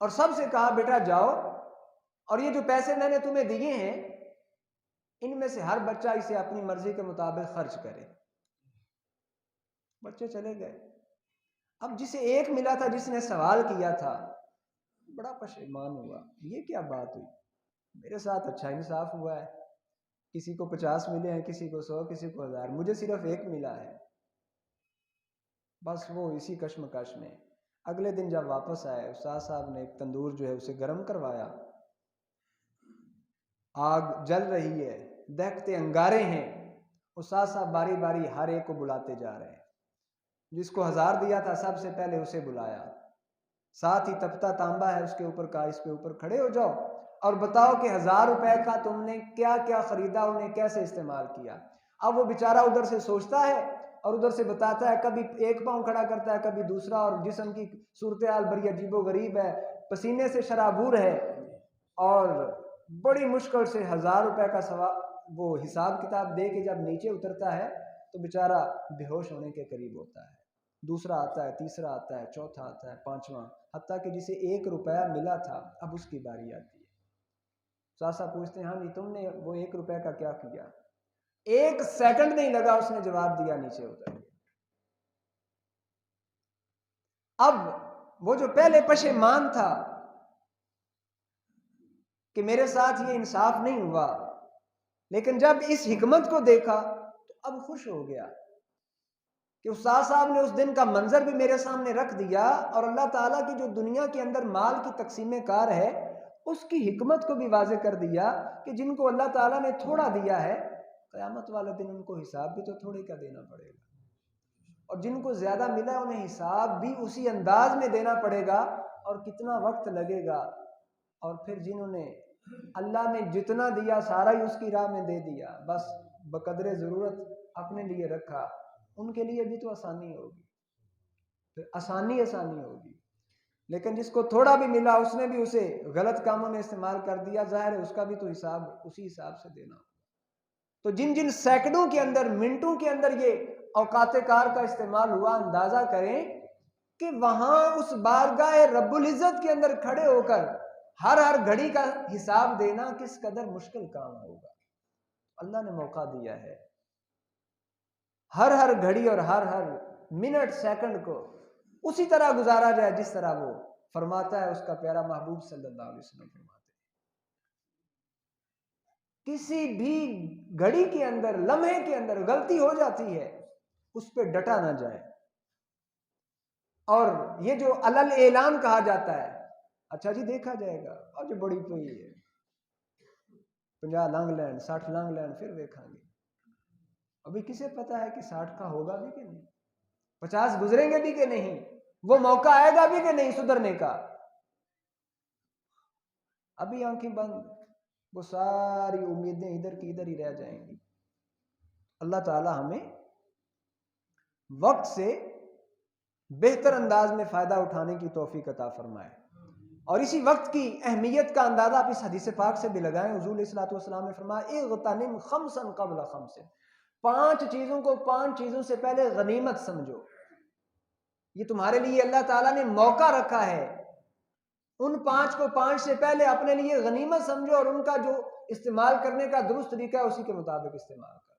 اور سب سے کہا بیٹا جاؤ اور یہ جو پیسے میں نے تمہیں دیے ہیں ان میں سے ہر بچہ اسے اپنی مرضی کے مطابق خرچ کرے۔ بچے چلے گئے۔ اب جسے 1 ملا تھا، جس نے سوال کیا تھا، بڑا پشیمان ہوا، یہ کیا بات ہوئی، میرے ساتھ اچھا انصاف ہوا ہے، کسی کو 50 ملے ہیں، کسی کو 100، کسی کو 1000، مجھے صرف 1 ملا ہے۔ بس وہ اسی کشمکش میں اگلے دن جب واپس آئے، استاد صاحب نے ایک تندور جو ہے اسے گرم کروایا، آگ جل رہی ہے، دہکتے انگارے ہیں، استاد صاحب باری باری ہر ایک کو بلاتے جا رہے ہیں۔ جس کو 1000 دیا تھا سب سے پہلے اسے بلایا، ساتھ ہی تپتا تانبا ہے اس کے اوپر کہا اس کے اوپر کھڑے ہو جاؤ اور بتاؤ کہ 1000 روپے کا تم نے کیا کیا خریدا، انہیں کیسے استعمال کیا۔ اب وہ بیچارہ ادھر سے سوچتا ہے اور ادھر سے بتاتا ہے، کبھی ایک پاؤں کھڑا کرتا ہے کبھی دوسرا، اور جسم کی صورتحال بڑی عجیب و غریب ہے، پسینے سے شرابور ہے، اور بڑی مشکل سے 1000 روپے کا وہ حساب کتاب دے کے جب نیچے اترتا ہے تو بیچارہ بے ہوش ہونے کے قریب ہوتا ہے۔ دوسرا آتا ہے، تیسرا آتا ہے، چوتھا آتا ہے، پانچواں، حتیٰ کہ جسے 1 روپیہ ملا تھا اب اس کی باری آتی ہے۔ ساسا پوچھتے ہیں ہاں جی تم نے وہ 1 روپے کا کیا کیا؟ 1 سیکنڈ نہیں لگا، اس نے جواب دیا، نیچے اتر گیا۔ اب وہ جو پہلے پشیمان تھا کہ میرے ساتھ یہ انصاف نہیں ہوا، لیکن جب اس حکمت کو دیکھا تو اب خوش ہو گیا کہ استاد صاحب نے اس دن کا منظر بھی میرے سامنے رکھ دیا، اور اللہ تعالیٰ کی جو دنیا کے اندر مال کی تقسیم کار ہے اس کی حکمت کو بھی واضح کر دیا کہ جن کو اللہ تعالیٰ نے تھوڑا دیا ہے قیامت والے دن ان کو حساب بھی تو تھوڑے کا دینا پڑے گا، اور جن کو زیادہ ملا انہیں حساب بھی اسی انداز میں دینا پڑے گا، اور کتنا وقت لگے گا۔ اور پھر جنہوں نے اللہ نے جتنا دیا سارا ہی اس کی راہ میں دے دیا، بس بقدر ضرورت اپنے لیے رکھا، ان کے لیے بھی تو آسانی ہوگی، پھر آسانی ہوگی۔ لیکن جس کو تھوڑا بھی ملا اس نے بھی اسے غلط کاموں میں استعمال کر دیا، ظاہر ہے اس کا بھی تو حساب اسی حساب سے دینا۔ تو جن جن سیکنڈوں کے اندر، منٹوں کے اندر یہ اوقات کار کا استعمال ہوا، اندازہ کریں کہ وہاں اس بارگاہ رب العزت کے اندر کھڑے ہو کر ہر ہر گھڑی کا حساب دینا کس قدر مشکل کام ہوگا۔ اللہ نے موقع دیا ہے، ہر ہر گھڑی اور ہر ہر منٹ سیکنڈ کو اسی طرح گزارا جائے جس طرح وہ فرماتا ہے اس کا پیارا محبوب صلی اللہ علیہ وسلم فرماتے ہیں۔ کسی بھی گھڑی کے اندر، لمحے کے اندر غلطی ہو جاتی ہے، اس پہ ڈٹا نہ جائے۔ اور یہ جو علل اعلان کہا جاتا ہے، اچھا جی دیکھا جائے گا، اور جو بڑی پئی ہے 50 لانگ لینڈ 60 لانگ لینڈ پھر دیکھیں گے۔ ابھی کسے پتا ہے کہ 60 کا ہوگا بھی کہ نہیں، 50 گزریں گے بھی کہ نہیں، وہ موقع آئے گا بھی کہ نہیں سدھرنے کا۔ ابھی آنکھیں بند، وہ ساری امیدیں ادھر کی ادھر ہی رہ جائیں گی۔ اللہ تعالی ہمیں وقت سے بہتر انداز میں فائدہ اٹھانے کی توفیق عطا فرمائے، اور اسی وقت کی اہمیت کا اندازہ آپ اس حدیث پاک سے بھی لگائیں۔ حضور علیہ الصلوۃ والسلام نے فرمایا اغتنم خمسا قبل خمس، 5 چیزوں کو 5 چیزوں سے پہلے غنیمت سمجھو۔ یہ تمہارے لیے اللہ تعالیٰ نے موقع رکھا ہے، ان 5 کو 5 سے پہلے اپنے لیے غنیمت سمجھو، اور ان کا جو استعمال کرنے کا درست طریقہ ہے اسی کے مطابق استعمال کرو۔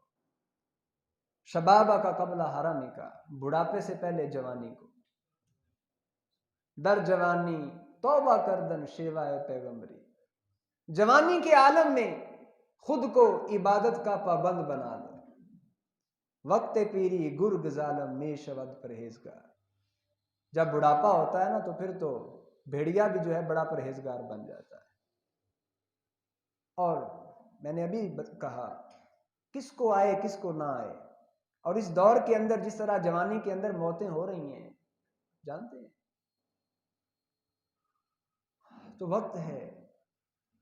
شبابہ کا قبل حرمی کا، بڑھاپے سے پہلے جوانی کو، در جوانی توبہ کردن شیوائے پیغمبری، جوانی کے عالم میں خود کو عبادت کا پابند بنا لو، وقت پیری گرگ ظالم میں شود پرہیزگار۔ جب بڑھاپا ہوتا ہے نا تو پھر تو بھیڑیا بھی جو ہے بڑا پرہیزگار بن جاتا ہے۔ اور میں نے ابھی کہا کس کو آئے کس کو نہ آئے، اور اس دور کے اندر جس طرح جوانی کے اندر موتیں ہو رہی ہیں جانتے ہیں، تو وقت ہے،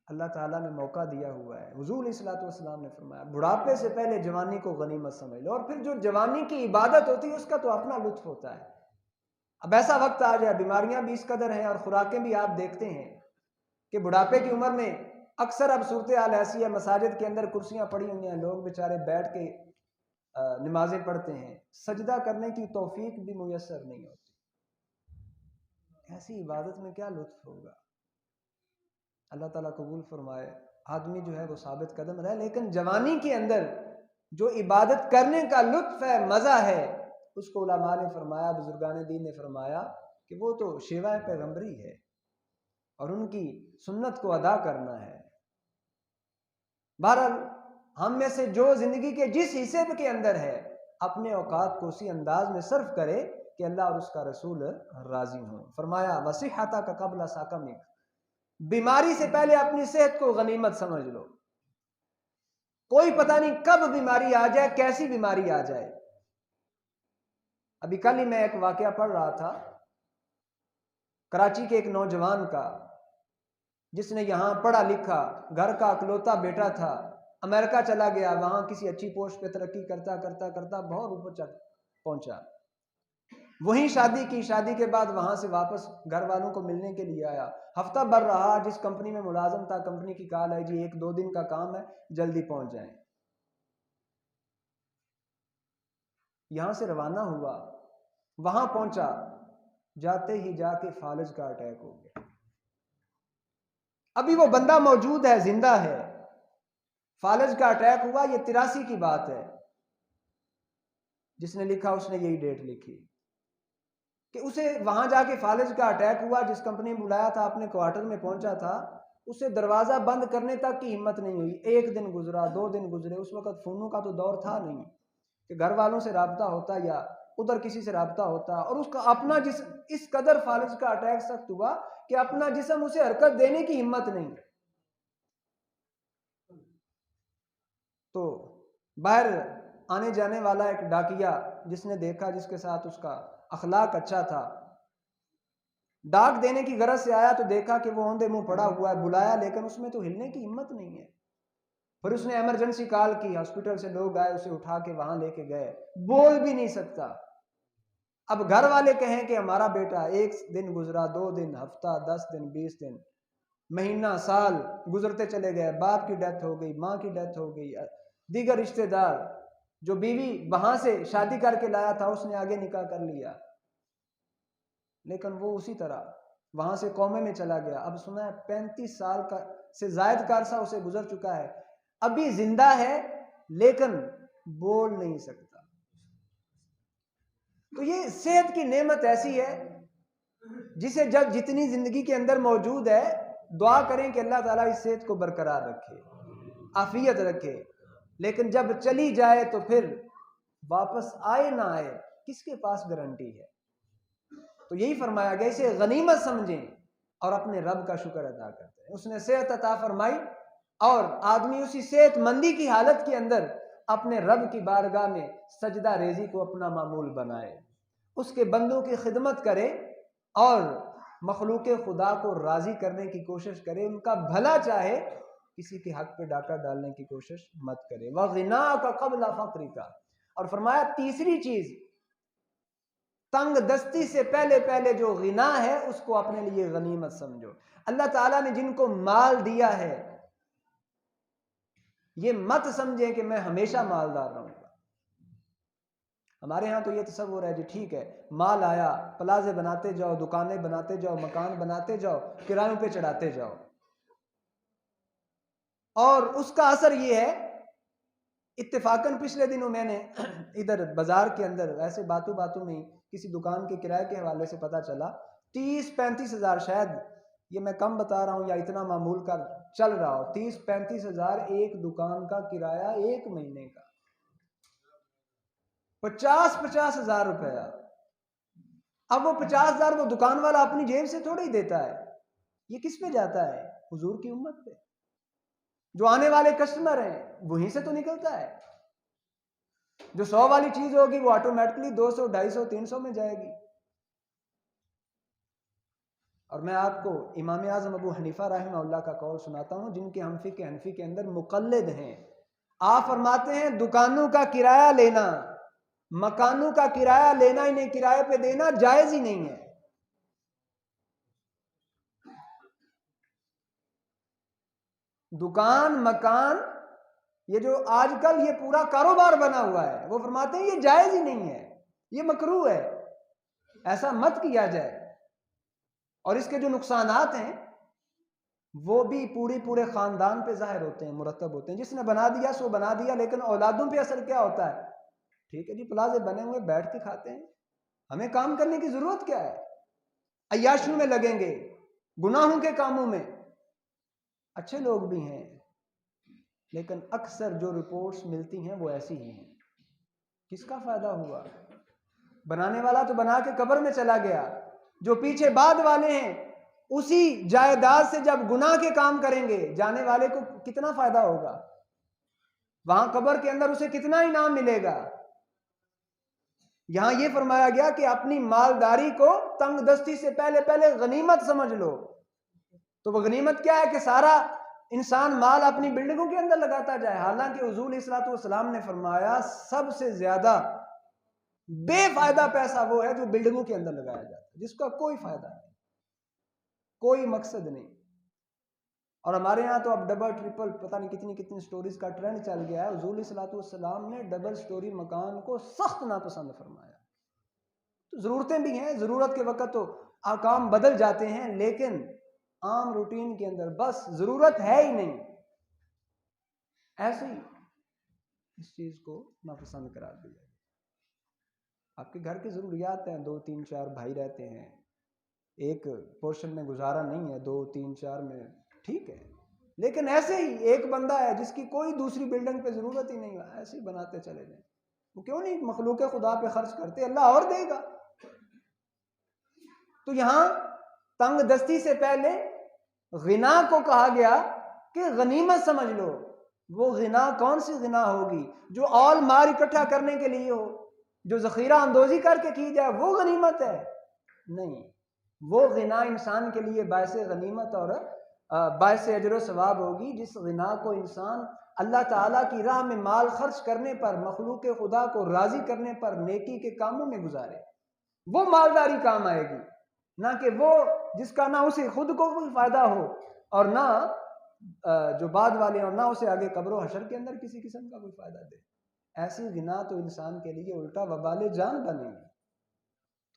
اللہ تعالیٰ نے موقع دیا ہوا ہے۔ حضور علیہ الصلوۃ والسلام نے فرمایا بڑھاپے سے پہلے جوانی کو غنیمت سمجھ لو، اور پھر جو جوانی کی عبادت ہوتی ہے اس کا تو اپنا لطف ہوتا ہے۔ اب ایسا وقت آ جائے، بیماریاں بھی اس قدر ہیں اور خوراکیں بھی آپ دیکھتے ہیں کہ بڑھاپے کی عمر میں اکثر اب صورتحال ایسی ہے، مساجد کے اندر کرسیاں پڑی ہوئی ہیں، لوگ بیچارے بیٹھ کے نمازیں پڑھتے ہیں، سجدہ کرنے کی توفیق بھی میسر نہیں ہوتی۔ ایسی عبادت میں کیا لطف ہوگا؟ اللہ تعالیٰ قبول فرمائے۔ آدمی جو ہے وہ ثابت قدم رہے، لیکن جوانی کے اندر جو عبادت کرنے کا لطف ہے، مزہ ہے، اس کو علماء نے فرمایا، بزرگان دین نے فرمایا کہ وہ تو شیوہ پیغمبری ہے، اور ان کی سنت کو ادا کرنا ہے۔ بہرحال ہم میں سے جو زندگی کے جس حصے کے اندر ہے اپنے اوقات کو اسی انداز میں صرف کرے کہ اللہ اور اس کا رسول راضی ہوں۔ فرمایا وصحتک کا قبل سقمک، بیماری سے پہلے اپنی صحت کو غنیمت سمجھ لو۔ کوئی پتہ نہیں کب بیماری آ جائے، کیسی بیماری آ جائے۔ ابھی کل ہی میں ایک واقعہ پڑھ رہا تھا کراچی کے ایک نوجوان کا، جس نے یہاں پڑھا لکھا، گھر کا اکلوتا بیٹا تھا، امریکہ چلا گیا، وہاں کسی اچھی پوسٹ پہ ترقی کرتا کرتا کرتا بہت اوپر پہنچا، وہیں شادی کی، شادی کے بعد وہاں سے واپس گھر والوں کو ملنے کے لیے آیا، ہفتہ بھر رہا، جس کمپنی میں ملازم تھا کمپنی کی کال ہے جی 1-2 دن کا کام ہے، جلدی پہنچ جائیں۔ یہاں سے روانہ ہوا، وہاں پہنچا، جاتے ہی جا کے فالج کا اٹیک ہو گیا۔ ابھی وہ بندہ موجود ہے، زندہ ہے، فالج کا اٹیک ہوا، یہ 83 کی بات ہے، جس نے لکھا اس نے یہی ڈیٹ لکھی کہ اسے وہاں جا کے فالج کا اٹیک ہوا، جس کمپنی میں بلایا تھا اپنے کوارٹر میں پہنچا تھا، اسے دروازہ بند کرنے تک کی ہمت نہیں ہوئی۔ 1 دن گزرا، 2 دن گزرے، اس وقت فونوں کا تو دور تھا نہیں کہ گھر والوں سے رابطہ ہوتا یا ادھر کسی سے رابطہ ہوتا، اور اس کا اپنا جسم اس قدر فالج کا اٹیک سخت ہوا کہ اپنا جسم اسے حرکت دینے کی ہمت نہیں۔ تو باہر آنے جانے والا ایک ڈاکیا جس نے دیکھا، جس کے ساتھ اس کا اخلاق اچھا تھا، ڈاک دینے کی غرض سے آیا تو دیکھا کہ وہ اوندے منہ پڑا ہوا ہے، بلایا لیکن اس میں تو ہلنے کی ہمت نہیں ہے۔ پھر اس نے ایمرجنسی کال کی، ہاسپٹل سے لوگ آئے، اسے اٹھا کے وہاں لے کے گئے، بول بھی نہیں سکتا۔ اب گھر والے کہیں کہ ہمارا بیٹا 1 دن گزرا، 2 دن، ہفتہ، 10 دن، 20 دن، مہینہ، سال گزرتے چلے گئے، باپ کی ڈیتھ ہو گئی، ماں کی ڈیتھ ہو گئی، دیگر رشتہ دار، جو بیوی وہاں سے شادی کر کے لایا تھا اس نے آگے نکاح کر لیا، لیکن وہ اسی طرح وہاں سے قومے میں چلا گیا۔ اب سنا ہے 35 سال کا سے زائد کا عرصہ اسے گزر چکا ہے، ابھی زندہ ہے لیکن بول نہیں سکتا۔ تو یہ صحت کی نعمت ایسی ہے جسے جب جتنی زندگی کے اندر موجود ہے دعا کریں کہ اللہ تعالیٰ اس صحت کو برقرار رکھے، عافیت رکھے، لیکن جب چلی جائے تو پھر واپس آئے نہ آئے کس کے پاس گارنٹی ہے؟ تو یہی فرمایا گیا اسے غنیمت سمجھیں اور اپنے رب کا شکر ادا کرتے ہیں۔ اس نے صحت عطا فرمائی اور آدمی اسی صحت مندی کی حالت کے اندر اپنے رب کی بارگاہ میں سجدہ ریزی کو اپنا معمول بنائے، اس کے بندوں کی خدمت کرے اور مخلوق خدا کو راضی کرنے کی کوشش کرے، ان کا بھلا چاہے، کسی کے حق پہ ڈاکہ ڈالنے کی کوشش مت کرے۔ وَغِنَاكَ قَبْلَ فَقْرِكَ، اور فرمایا تیسری چیز، تنگ دستی سے پہلے پہلے جو غنا ہے اس کو اپنے لیے غنیمت سمجھو۔ اللہ تعالیٰ نے جن کو مال دیا ہے یہ مت سمجھیں کہ میں ہمیشہ مالدار رہوں گا۔ ہمارے ہاں تو یہ تصور ہے جی ٹھیک ہے، مال آیا، پلازے بناتے جاؤ، دکانیں بناتے جاؤ، مکان بناتے جاؤ، کرایوں پہ چڑھاتے جاؤ، اور اس کا اثر یہ ہے، اتفاقاً پچھلے دنوں میں نے ادھر بازار کے اندر ایسے باتوں باتوں میں کسی دکان کے کرائے کے حوالے سے پتا چلا 30-35 ہزار، شاید یہ میں کم بتا رہا ہوں یا اتنا معمول کا چل رہا ہو، 30-35 ہزار ایک دکان کا کرایہ ایک مہینے کا، 50-50 ہزار روپیہ۔ اب وہ 50 ہزار وہ دکان والا اپنی جیب سے تھوڑی دیتا ہے، یہ کس پہ جاتا ہے؟ حضور کی امت پہ، جو آنے والے کسٹمر ہیں وہیں سے تو نکلتا ہے۔ جو 100 والی چیز ہوگی وہ آٹومیٹکلی 200، 250، 300 میں جائے گی۔ اور میں آپ کو امام اعظم ابو حنیفہ رحمہ اللہ کا قول سناتا ہوں، جن کے حنفی کے اندر مقلد ہیں۔ آپ فرماتے ہیں دکانوں کا کرایہ لینا، مکانوں کا کرایہ لینا، انہیں کرایہ پہ دینا جائز ہی نہیں ہے۔ دکان، مکان، یہ جو آج کل یہ پورا کاروبار بنا ہوا ہے، وہ فرماتے ہیں یہ جائز ہی نہیں ہے، یہ مکروہ ہے، ایسا مت کیا جائے۔ اور اس کے جو نقصانات ہیں وہ بھی پورے خاندان پہ ظاہر ہوتے ہیں، مرتب ہوتے ہیں۔ جس نے بنا دیا سو بنا دیا، لیکن اولادوں پہ اثر کیا ہوتا ہے؟ ٹھیک ہے جی، پلازے بنے ہوئے بیٹھ کے کھاتے ہیں، ہمیں کام کرنے کی ضرورت کیا ہے؟ عیاشیوں میں لگیں گے، گناہوں کے کاموں میں۔ اچھے لوگ بھی ہیں لیکن اکثر جو رپورٹس ملتی ہیں وہ ایسی ہی ہیں۔ کس کا فائدہ ہوا؟ بنانے والا تو بنا کے قبر میں چلا گیا، جو پیچھے بعد والے ہیں اسی جائیداد سے جب گناہ کے کام کریں گے، جانے والے کو کتنا فائدہ ہوگا؟ وہاں قبر کے اندر اسے کتنا انعام ملے گا؟ یہاں یہ فرمایا گیا کہ اپنی مالداری کو تنگ دستی سے پہلے پہلے غنیمت سمجھ لو۔ تو وہ غنیمت کیا ہے کہ سارا انسان مال اپنی بلڈنگوں کے اندر لگاتا جائے، حالانکہ حضور علیہ الصلوۃ والسلام نے فرمایا سب سے زیادہ بے فائدہ پیسہ وہ ہے جو بلڈنگوں کے اندر لگایا جاتا ہے، جس کا کوئی فائدہ نہیں، کوئی مقصد نہیں۔ اور ہمارے ہاں تو اب ڈبل ٹرپل پتہ نہیں کتنی سٹوریز کا ٹرینڈ چل گیا ہے۔ حضور علیہ الصلوۃ والسلام نے ڈبل سٹوری مکان کو سخت ناپسند فرمایا۔ تو ضرورتیں بھی ہیں، ضرورت کے وقت تو کام بدل جاتے ہیں، لیکن عام روٹین کے اندر بس ضرورت ہے ہی نہیں، ایسے ہی اس چیز کو ناپسند قرار دیا۔ آپ کے گھر کی ضروریات ہیں، 2 3 4 بھائی رہتے ہیں، ایک پورشن میں گزارا نہیں ہے، 2 3 4 میں ٹھیک ہے، لیکن ایسے ہی ایک بندہ ہے جس کی کوئی دوسری بلڈنگ پہ ضرورت ہی نہیں ہے، ایسے ہی بناتے چلے جائیں۔ وہ کیوں نہیں مخلوق خدا پہ خرچ کرتے؟ اللہ اور دے گا۔ تو یہاں تنگ دستی سے پہلے غنا کو کہا گیا کہ غنیمت سمجھ لو۔ وہ غنا کون سی غنا ہوگی؟ جو اول مال اکٹھا کرنے کے لیے ہو، جو ذخیرہ اندوزی کر کے کی جائے، وہ غنیمت ہے؟ نہیں، وہ غنا انسان کے لیے باعث غنیمت اور باعث اجر و ثواب ہوگی جس غنا کو انسان اللہ تعالیٰ کی راہ میں مال خرچ کرنے پر، مخلوق خدا کو راضی کرنے پر، نیکی کے کاموں میں گزارے، وہ مالداری کام آئے گی، نہ کہ وہ جس کا نہ اسے خود کو کوئی فائدہ ہو اور نہ جو بعد والے اور نہ اسے آگے قبر و حشر کے اندر کسی قسم کا کوئی فائدہ دے۔ ایسی غنا تو انسان کے لیے الٹا وبال جان بنے گی۔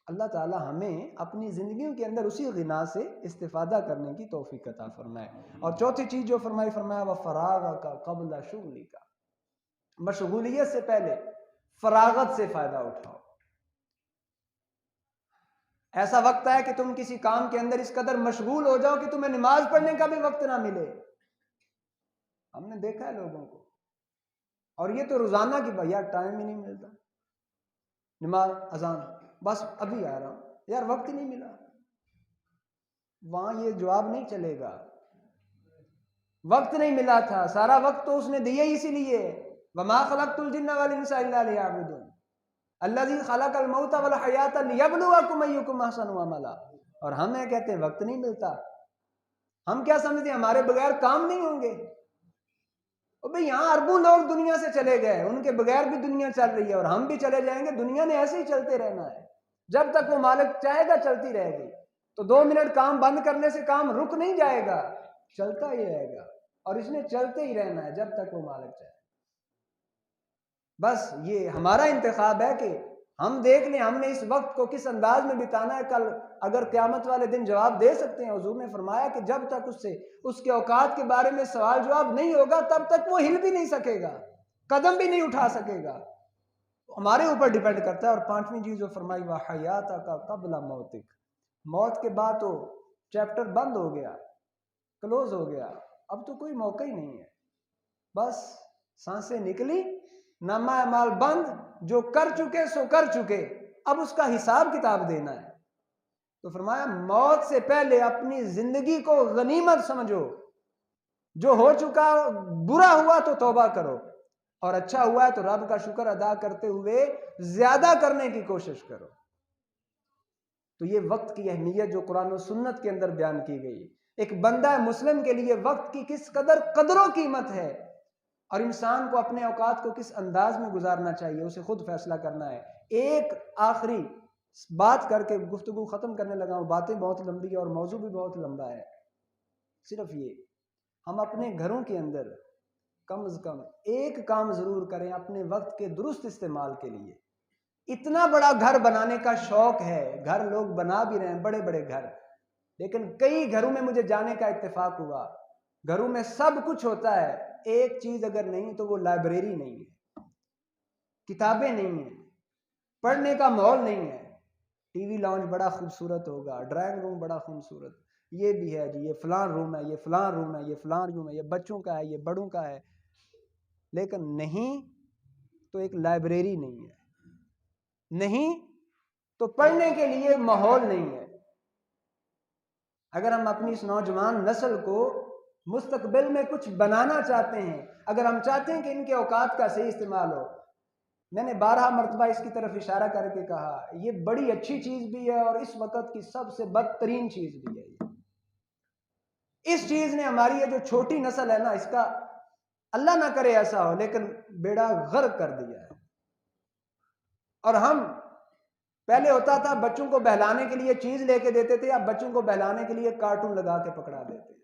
اللہ تعالی ہمیں اپنی زندگیوں کے اندر اسی غنا سے استفادہ کرنے کی توفیق عطا فرمائے۔ اور چوتھی چیز جو فرمایا وہ فراغ کا قبل شغلی کا، مشغولیت سے پہلے فراغت سے فائدہ اٹھاؤ۔ ایسا وقت ہے کہ تم کسی کام کے اندر اس قدر مشغول ہو جاؤ کہ تمہیں نماز پڑھنے کا بھی وقت نہ ملے. ہم نے دیکھا ہے لوگوں کو. اور یہ تو روزانہ کی بات، یار ٹائم ہی نہیں ملتا. نماز اذان بس ابھی آ رہا ہوں، یار وقت ہی نہیں ملا. وہاں یہ جواب نہیں چلے گا. وقت نہیں ملا تھا، سارا وقت تو اس نے دیا ہی اسی لیے. وما خلقت الجن والانس الا ليعبدون الذي خلق الموت والحیات ليبلوکم ایکم احسن عملا. اور ہمیں کہتے ہیں وقت نہیں ملتا. ہم کیا سمجھتے ہیں ہمارے بغیر کام نہیں ہوں گے؟ اور بھئی یہاں اربوں لوگ دنیا سے چلے گئے، ان کے بغیر بھی دنیا چل رہی ہے، اور ہم بھی چلے جائیں گے. دنیا نے ایسے ہی چلتے رہنا ہے جب تک وہ مالک چاہے گا چلتی رہے گی. تو 2 منٹ کام بند کرنے سے کام رک نہیں جائے گا، چلتا ہی رہے گا، اور اس نے چلتے ہی رہنا ہے جب تک وہ مالک چاہے. بس یہ ہمارا انتخاب ہے کہ ہم دیکھ لیں ہم نے اس وقت کو کس انداز میں بتانا ہے. کل اگر قیامت والے دن جواب دے سکتے ہیں. حضور نے فرمایا کہ جب تک اس کے اوقات کے بارے میں سوال جواب نہیں ہوگا تب تک وہ ہل بھی نہیں سکے گا، قدم بھی نہیں اٹھا سکے گا. ہمارے اوپر ڈیپینڈ کرتا ہے. اور 5ویں چیز جو فرمائی وَحَيَاتَكَ قَبْلَ مَوْتِكَ، موت کے بعد تو چیپٹر بند ہو گیا، کلوز ہو گیا، اب تو کوئی موقع ہی نہیں ہے. بس سانسیں نکلی، نامہ اعمال بند، جو کر چکے سو کر چکے، اب اس کا حساب کتاب دینا ہے. تو فرمایا موت سے پہلے اپنی زندگی کو غنیمت سمجھو. جو ہو چکا برا ہوا تو توبہ کرو، اور اچھا ہوا ہے تو رب کا شکر ادا کرتے ہوئے زیادہ کرنے کی کوشش کرو. تو یہ وقت کی اہمیت جو قرآن و سنت کے اندر بیان کی گئی، ایک بندہ مسلم کے لیے وقت کی کس قدر قدر و قیمت ہے، اور انسان کو اپنے اوقات کو کس انداز میں گزارنا چاہیے اسے خود فیصلہ کرنا ہے. ایک آخری بات کر کے گفتگو ختم کرنے لگا ہوں. باتیں بہت لمبی ہے اور موضوع بھی بہت لمبا ہے. صرف یہ ہم اپنے گھروں کے اندر کم از کم ایک کام ضرور کریں اپنے وقت کے درست استعمال کے لیے. اتنا بڑا گھر بنانے کا شوق ہے، گھر لوگ بنا بھی رہے ہیں، بڑے بڑے گھر، لیکن کئی گھروں میں مجھے جانے کا اتفاق ہوا، گھروں میں سب کچھ ہوتا ہے، ایک چیز اگر نہیں تو وہ لائبریری نہیں ہے، کتابیں نہیں ہیں، پڑھنے کا ماحول نہیں ہے. ٹی وی لاؤنج بڑا خوبصورت ہوگا، ڈرائنگ روم بڑا خوبصورت، یہ بھی ہے جی، یہ فلاں روم ہے، یہ فلاں روم ہے، یہ فلاں روم ہے، یہ بچوں کا ہے، یہ بڑوں کا ہے، لیکن نہیں تو ایک لائبریری نہیں ہے، نہیں تو پڑھنے کے لیے ماحول نہیں ہے. اگر ہم اپنی اس نوجوان نسل کو مستقبل میں کچھ بنانا چاہتے ہیں، اگر ہم چاہتے ہیں کہ ان کے اوقات کا صحیح استعمال ہو، میں نے 12 مرتبہ اس کی طرف اشارہ کر کے کہا یہ بڑی اچھی چیز بھی ہے اور اس وقت کی سب سے بدترین چیز بھی ہے. اس چیز نے ہماری یہ جو چھوٹی نسل ہے نا، اس کا اللہ نہ کرے ایسا ہو لیکن بیڑا غرق کر دیا ہے. اور ہم پہلے ہوتا تھا بچوں کو بہلانے کے لیے چیز لے کے دیتے تھے، اب بچوں کو بہلانے کے لیے کارٹون لگا کے پکڑا دیتے ہیں.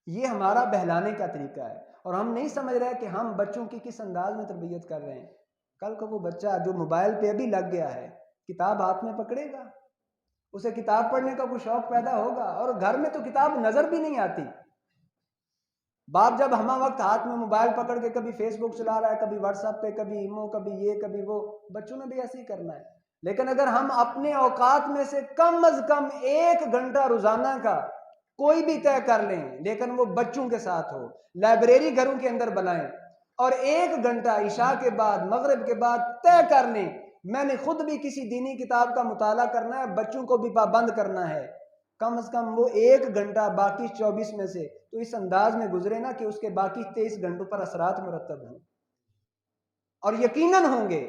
یہ ہمارا بہلانے کا طریقہ ہے، اور ہم نہیں سمجھ رہے کہ ہم بچوں کی کس انداز میں تربیت کر رہے ہیں. کل کو وہ بچہ جو موبائل پہ ابھی لگ گیا ہے کتاب ہاتھ میں پکڑے گا، اسے کتاب پڑھنے کا کوئی شوق پیدا ہوگا، اور گھر میں تو کتاب نظر بھی نہیں آتی. باپ جب ہمہ وقت ہاتھ میں موبائل پکڑ کے کبھی فیس بک چلا رہا ہے، کبھی واٹس ایپ پہ، کبھی ایمو، کبھی یہ کبھی وہ، بچوں نے بھی ایسے ہی کرنا ہے. لیکن اگر ہم اپنے اوقات میں سے کم از کم 1 گھنٹہ روزانہ کا کوئی بھی طے کر لیں، لیکن وہ بچوں کے ساتھ ہو، لائبریری گھروں کے اندر بنائیں، اور 1 گھنٹہ عشاء کے بعد مغرب کے بعد طے کر لیں میں نے خود بھی کسی دینی کتاب کا مطالعہ کرنا ہے، بچوں کو بھی پابند کرنا ہے. کم از کم وہ 1 گھنٹہ باقی 24 میں سے تو اس انداز میں گزرے نا کہ اس کے باقی 23 گھنٹوں پر اثرات مرتب ہوں، اور یقیناً ہوں گے.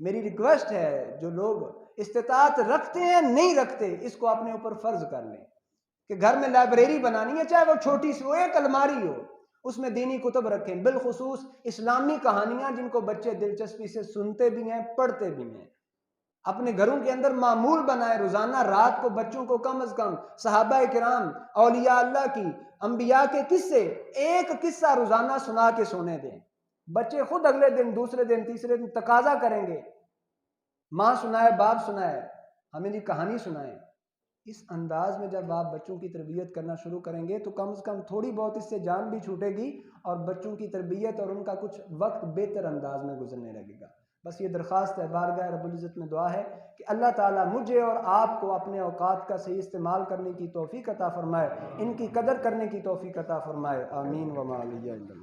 میری ریکویسٹ ہے جو لوگ استطاعت رکھتے ہیں نہیں رکھتے اس کو اپنے اوپر فرض کر لیں کہ گھر میں لائبریری بنانی ہے، چاہے وہ چھوٹی سی ہو، ایک الماری ہو، اس میں دینی کتب رکھیں، بالخصوص اسلامی کہانیاں جن کو بچے دلچسپی سے سنتے بھی ہیں پڑھتے بھی ہیں. اپنے گھروں کے اندر معمول بنائے روزانہ رات کو بچوں کو کم از کم صحابہ کرام، اولیاء اللہ کی، انبیاء کے قصے، ایک قصہ روزانہ سنا کے سونے دیں. بچے خود اگلے دن، دوسرے دن، تیسرے دن تقاضا کریں گے ماں سنائے، باپ سنائے، ہمیں یہ کہانی سنائے. اس انداز میں جب آپ بچوں کی تربیت کرنا شروع کریں گے تو کم از کم تھوڑی بہت اس سے جان بھی چھوٹے گی، اور بچوں کی تربیت اور ان کا کچھ وقت بہتر انداز میں گزرنے لگے گا. بس یہ درخواست ہے، بارگاہ رب العزت میں دعا ہے کہ اللہ تعالیٰ مجھے اور آپ کو اپنے اوقات کا صحیح استعمال کرنے کی توفیق عطا فرمائے، ان کی قدر کرنے کی توفیق عطا فرمائے، آمین وما علیہ الا اللہ۔